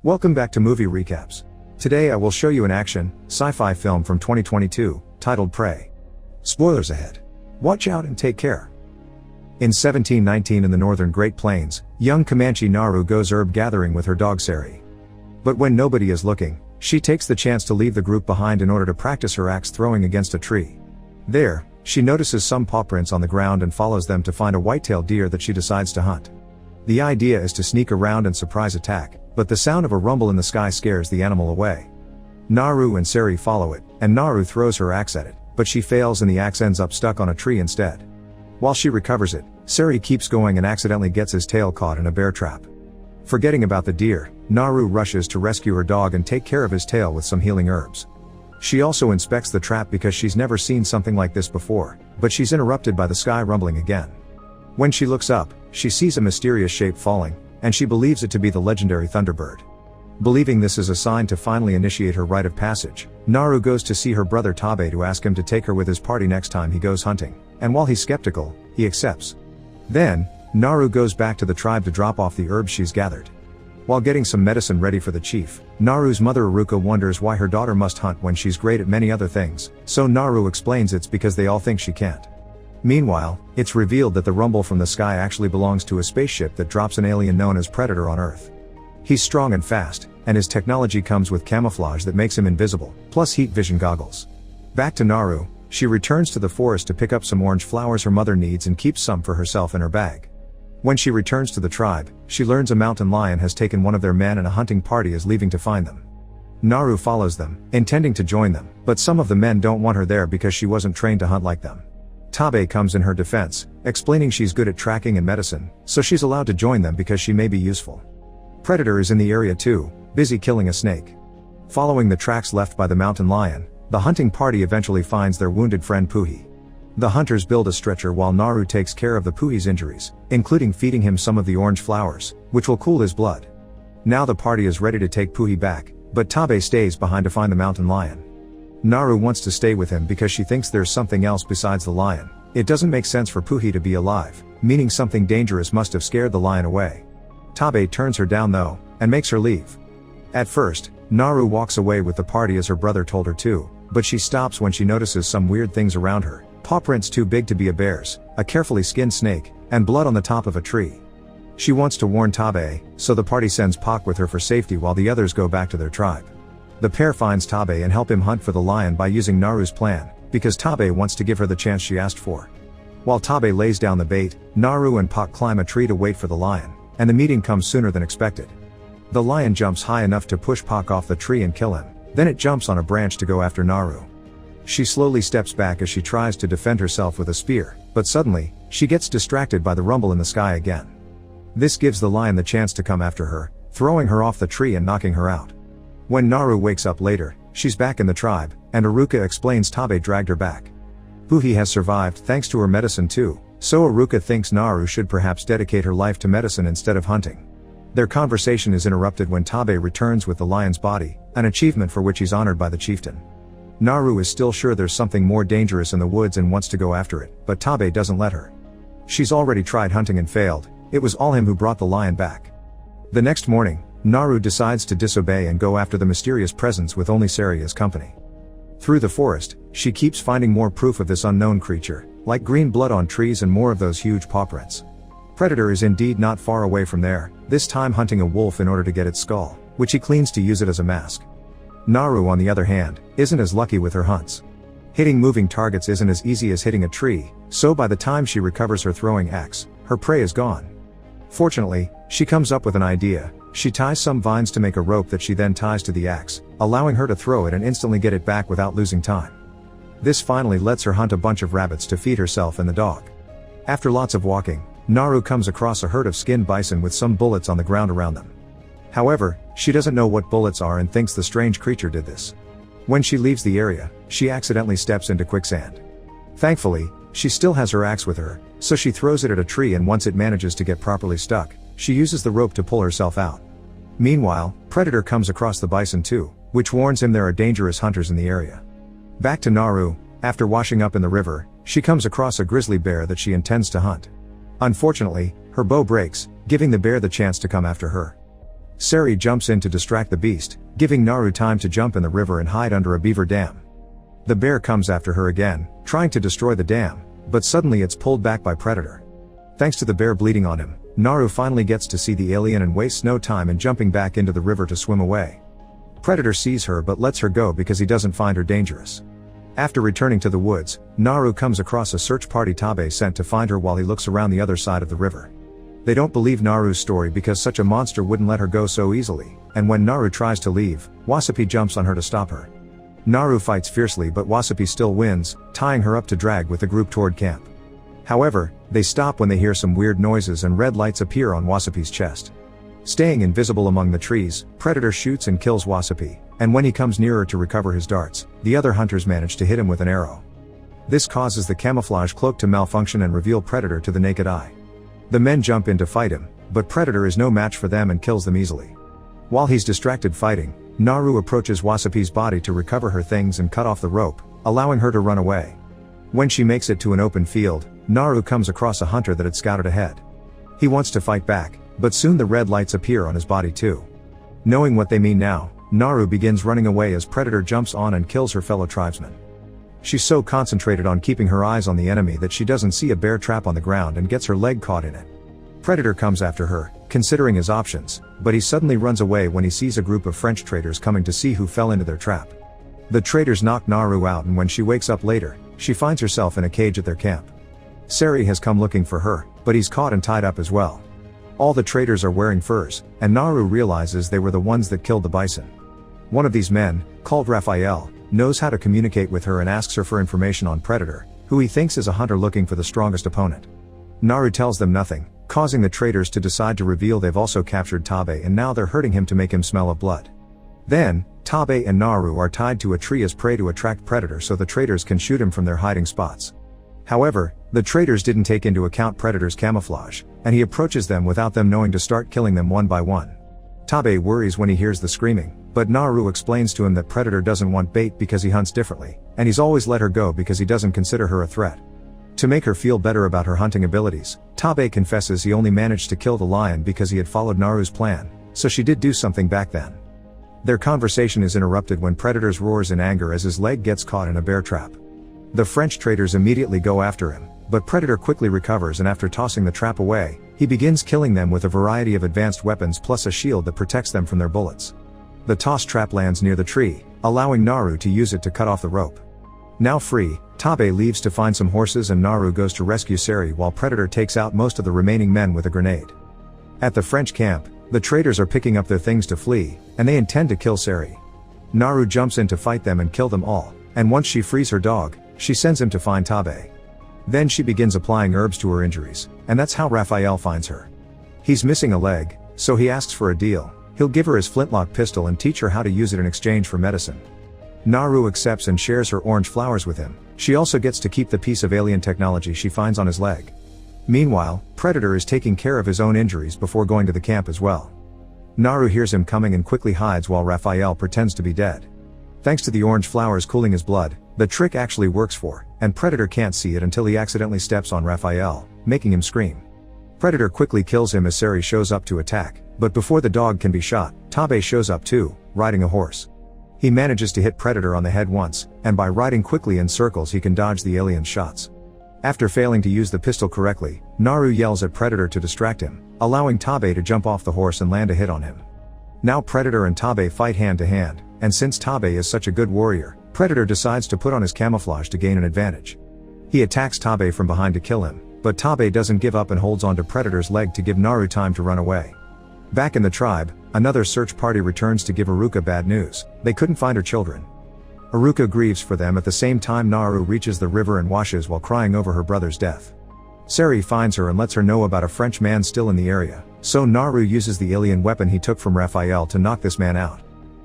Welcome back to Movie Recaps. Today I will show you an action, sci-fi film from 2022, titled Prey. Spoilers ahead. Watch out and take care. In 1719 in the northern Great Plains, young Comanche Naru goes herb gathering with her dog Sari. But when nobody is looking, she takes the chance to leave the group behind in order to practice her axe throwing against a tree. There, she notices some paw prints on the ground and follows them to find a white-tailed deer that she decides to hunt. The idea is to sneak around and surprise attack, but the sound of a rumble in the sky scares the animal away. Naru and Sari follow it, and Naru throws her axe at it, but she fails and the axe ends up stuck on a tree instead. While she recovers it, Sari keeps going and accidentally gets his tail caught in a bear trap. Forgetting about the deer, Naru rushes to rescue her dog and take care of his tail with some healing herbs. She also inspects the trap because she's never seen something like this before, but she's interrupted by the sky rumbling again. When she looks up, she sees a mysterious shape falling, and she believes it to be the legendary Thunderbird. Believing this is a sign to finally initiate her rite of passage, Naru goes to see her brother Tabe to ask him to take her with his party next time he goes hunting, and while he's skeptical, he accepts. Then, Naru goes back to the tribe to drop off the herbs she's gathered. While getting some medicine ready for the chief, Naru's mother Aruka wonders why her daughter must hunt when she's great at many other things, so Naru explains it's because they all think she can't. Meanwhile, it's revealed that the rumble from the sky actually belongs to a spaceship that drops an alien known as Predator on Earth. He's strong and fast, and his technology comes with camouflage that makes him invisible, plus heat vision goggles. Back to Naru, she returns to the forest to pick up some orange flowers her mother needs and keeps some for herself in her bag. When she returns to the tribe, she learns a mountain lion has taken one of their men and a hunting party is leaving to find them. Naru follows them, intending to join them, but some of the men don't want her there because she wasn't trained to hunt like them. Tabe comes in her defense, explaining she's good at tracking and medicine, so she's allowed to join them because she may be useful. Predator is in the area too, busy killing a snake. Following the tracks left by the mountain lion, the hunting party eventually finds their wounded friend Puhi. The hunters build a stretcher while Naru takes care of the Puhi's injuries, including feeding him some of the orange flowers, which will cool his blood. Now the party is ready to take Puhi back, but Tabe stays behind to find the mountain lion. Naru wants to stay with him because she thinks there's something else besides the lion. It doesn't make sense for Puhi to be alive, meaning something dangerous must have scared the lion away. Tabe turns her down though, and makes her leave. At first, Naru walks away with the party as her brother told her to, but she stops when she notices some weird things around her. Paw prints too big to be a bear's, a carefully skinned snake, and blood on the top of a tree. She wants to warn Tabe, so the party sends Pak with her for safety while the others go back to their tribe. The pair finds Tabe and help him hunt for the lion by using Naru's plan, because Tabe wants to give her the chance she asked for. While Tabe lays down the bait, Naru and Pak climb a tree to wait for the lion, and the meeting comes sooner than expected. The lion jumps high enough to push Pak off the tree and kill him, then it jumps on a branch to go after Naru. She slowly steps back as she tries to defend herself with a spear, but suddenly, she gets distracted by the rumble in the sky again. This gives the lion the chance to come after her, throwing her off the tree and knocking her out. When Naru wakes up later, she's back in the tribe, and Aruka explains Tabe dragged her back. Puhi has survived thanks to her medicine too, so Aruka thinks Naru should perhaps dedicate her life to medicine instead of hunting. Their conversation is interrupted when Tabe returns with the lion's body, an achievement for which he's honored by the chieftain. Naru is still sure there's something more dangerous in the woods and wants to go after it, but Tabe doesn't let her. She's already tried hunting and failed, it was all him who brought the lion back. The next morning, Naru decides to disobey and go after the mysterious presence with only Sari as company. Through the forest, she keeps finding more proof of this unknown creature, like green blood on trees and more of those huge paw prints. Predator is indeed not far away from there, this time hunting a wolf in order to get its skull, which he cleans to use it as a mask. Naru on the other hand, isn't as lucky with her hunts. Hitting moving targets isn't as easy as hitting a tree, so by the time she recovers her throwing axe, her prey is gone. Fortunately, she comes up with an idea. She ties some vines to make a rope that she then ties to the axe, allowing her to throw it and instantly get it back without losing time. This finally lets her hunt a bunch of rabbits to feed herself and the dog. After lots of walking, Naru comes across a herd of skinned bison with some bullets on the ground around them. However, she doesn't know what bullets are and thinks the strange creature did this. When she leaves the area, she accidentally steps into quicksand. Thankfully, she still has her axe with her, so she throws it at a tree and once it manages to get properly stuck, she uses the rope to pull herself out. Meanwhile, Predator comes across the bison too, which warns him there are dangerous hunters in the area. Back to Naru, after washing up in the river, she comes across a grizzly bear that she intends to hunt. Unfortunately, her bow breaks, giving the bear the chance to come after her. Sari jumps in to distract the beast, giving Naru time to jump in the river and hide under a beaver dam. The bear comes after her again, trying to destroy the dam, but suddenly it's pulled back by Predator. Thanks to the bear bleeding on him, Naru finally gets to see the alien and wastes no time in jumping back into the river to swim away. Predator sees her but lets her go because he doesn't find her dangerous. After returning to the woods, Naru comes across a search party Tabe sent to find her while he looks around the other side of the river. They don't believe Naru's story because such a monster wouldn't let her go so easily, and when Naru tries to leave, Wasapi jumps on her to stop her. Naru fights fiercely but Wasapi still wins, tying her up to drag with the group toward camp. However, they stop when they hear some weird noises and red lights appear on Wasapi's chest. Staying invisible among the trees, Predator shoots and kills Wasapi, and when he comes nearer to recover his darts, the other hunters manage to hit him with an arrow. This causes the camouflage cloak to malfunction and reveal Predator to the naked eye. The men jump in to fight him, but Predator is no match for them and kills them easily. While he's distracted fighting, Naru approaches Wasapi's body to recover her things and cut off the rope, allowing her to run away. When she makes it to an open field, Naru comes across a hunter that had scouted ahead. He wants to fight back, but soon the red lights appear on his body too. Knowing what they mean now, Naru begins running away as Predator jumps on and kills her fellow tribesmen. She's so concentrated on keeping her eyes on the enemy that she doesn't see a bear trap on the ground and gets her leg caught in it. Predator comes after her, considering his options, but he suddenly runs away when he sees a group of French traders coming to see who fell into their trap. The traders knock Naru out and when she wakes up later, she finds herself in a cage at their camp. Sari has come looking for her, but he's caught and tied up as well. All the traders are wearing furs, and Naru realizes they were the ones that killed the bison. One of these men, called Raphael, knows how to communicate with her and asks her for information on Predator, who he thinks is a hunter looking for the strongest opponent. Naru tells them nothing, causing the traders to decide to reveal they've also captured Tabe and now they're hurting him to make him smell of blood. Then, Tabe and Naru are tied to a tree as prey to attract Predator so the traders can shoot him from their hiding spots. However, the traders didn't take into account Predator's camouflage, and he approaches them without them knowing to start killing them one by one. Tabe worries when he hears the screaming, but Naru explains to him that Predator doesn't want bait because he hunts differently, and he's always let her go because he doesn't consider her a threat. To make her feel better about her hunting abilities, Tabe confesses he only managed to kill the lion because he had followed Naru's plan, so she did do something back then. Their conversation is interrupted when Predator roars in anger as his leg gets caught in a bear trap. The French traders immediately go after him, but Predator quickly recovers and after tossing the trap away, he begins killing them with a variety of advanced weapons plus a shield that protects them from their bullets. The tossed trap lands near the tree, allowing Naru to use it to cut off the rope. Now free, Tabe leaves to find some horses and Naru goes to rescue Sari while Predator takes out most of the remaining men with a grenade. At the French camp, the traders are picking up their things to flee, and they intend to kill Sari. Naru jumps in to fight them and kill them all, and once she frees her dog, she sends him to find Tabe. Then she begins applying herbs to her injuries, and that's how Raphael finds her. He's missing a leg, so he asks for a deal. He'll give her his flintlock pistol and teach her how to use it in exchange for medicine. Naru accepts and shares her orange flowers with him. She also gets to keep the piece of alien technology she finds on his leg. Meanwhile, Predator is taking care of his own injuries before going to the camp as well. Naru hears him coming and quickly hides while Raphael pretends to be dead. Thanks to the orange flowers cooling his blood, the trick actually works for, and Predator can't see it until he accidentally steps on Raphael, making him scream. Predator quickly kills him as Sari shows up to attack, but before the dog can be shot, Tabe shows up too, riding a horse. He manages to hit Predator on the head once, and by riding quickly in circles he can dodge the alien's shots. After failing to use the pistol correctly, Naru yells at Predator to distract him, allowing Tabe to jump off the horse and land a hit on him. Now Predator and Tabe fight hand to hand, and since Tabe is such a good warrior, Predator decides to put on his camouflage to gain an advantage. He attacks Tabe from behind to kill him, but Tabe doesn't give up and holds onto Predator's leg to give Naru time to run away. Back in the tribe, another search party returns to give Aruka bad news. They couldn't find her children. Aruka grieves for them at the same time Naru reaches the river and washes while crying over her brother's death. Sari finds her and lets her know about a French man still in the area, so Naru uses the alien weapon he took from Raphael to knock this man out.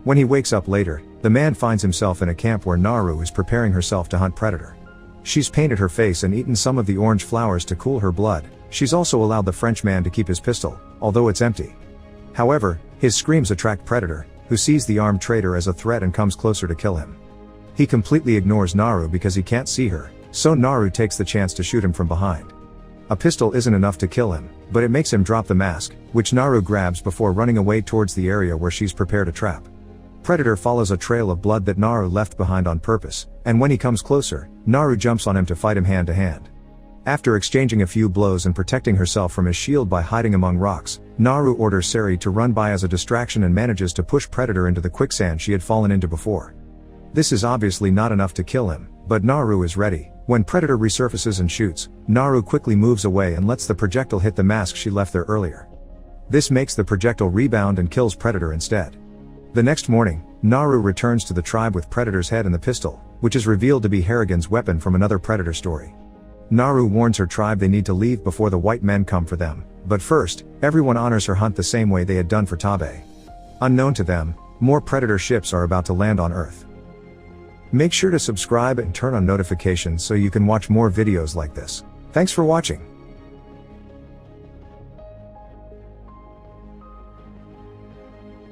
When he wakes up later, the man finds himself in a camp where Naru is preparing herself to hunt Predator. She's painted her face and eaten some of the orange flowers to cool her blood. She's also allowed the French man to keep his pistol, although it's empty. However, his screams attract Predator, who sees the armed traitor as a threat and comes closer to kill him. He completely ignores Naru because he can't see her, so Naru takes the chance to shoot him from behind. A pistol isn't enough to kill him, but it makes him drop the mask, which Naru grabs before running away towards the area where she's prepared a trap. Predator follows a trail of blood that Naru left behind on purpose, and when he comes closer, Naru jumps on him to fight him hand to hand. After exchanging a few blows and protecting herself from his shield by hiding among rocks, Naru orders Sari to run by as a distraction and manages to push Predator into the quicksand she had fallen into before. This is obviously not enough to kill him, but Naru is ready. When Predator resurfaces and shoots, Naru quickly moves away and lets the projectile hit the mask she left there earlier. This makes the projectile rebound and kills Predator instead. The next morning, Naru returns to the tribe with Predator's head and the pistol, which is revealed to be Harrigan's weapon from another Predator story. Naru warns her tribe they need to leave before the white men come for them, but first, everyone honors her hunt the same way they had done for Tabe. Unknown to them, more Predator ships are about to land on Earth. Make sure to subscribe and turn on notifications so you can watch more videos like this. Thanks for watching.